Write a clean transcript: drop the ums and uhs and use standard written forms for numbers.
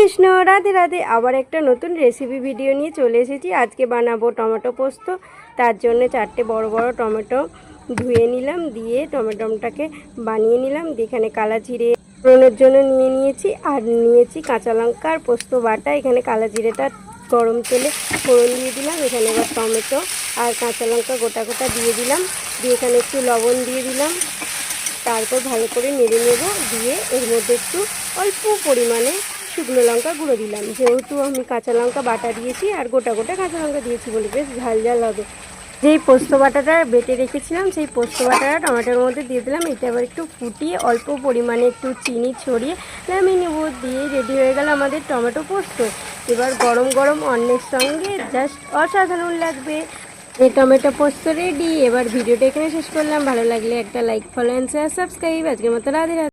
কৃষ্ণ, রাধে রাধে। আবার একটা নতুন রেসিপি ভিডিও নিয়ে চলে এসেছি। আজকে বানাবো টমেটো পোস্ত। তার জন্য 4টে বড় বড় টমেটো ধুয়ে নিলাম, দিয়ে টমেটোটাকে বানিয়ে নিলাম। এখানে কালা জিরে ফোড়নের জন্য নিয়ে নিয়েছি, আর নিয়েছি কাঁচা লঙ্কা আর পোস্ত বাটা। এখানে কালা জিরেটা গরম তেলে ফোড়ন দিয়ে দিলাম। এখানে এবার টমেটো আর কাঁচা লঙ্কা গোটা গোটা দিয়ে দিলাম, দিয়ে এখানে একটু লবণ দিয়ে দিলাম। তারপর ভালো করে নেড়ে নেব, দিয়ে এর মধ্যে একটু অল্প পরিমাণে শুকনো লঙ্কা গুঁড়ো দিলাম। যেহেতু আমি কাঁচা লঙ্কা বাটা দিয়েছি আর গোটা গোটা কাঁচা লঙ্কা দিয়েছি বলে বেশ ঝাল ঝাল হবে। যেই পোস্ত বাটাটা বেটে রেখেছিলাম সেই পোস্ত বাটাটা টমেটোর মধ্যে দিয়ে দিলাম। এটা আবার একটু ফুটিয়ে অল্প পরিমাণে একটু চিনি ছড়িয়ে নামিয়ে নেব। দিয়ে রেডি হয়ে গেল আমাদের টমেটো পোস্ত। এবার গরম গরম অন্নের সঙ্গে জাস্ট অসাধারণ লাগবে। এই টমেটো পোস্ত রেডি। এবার ভিডিওটা এখানে শেষ করলাম। ভালো লাগলে একটা like, follow and share, subscribe. আজকের মতো রাধে রাধে।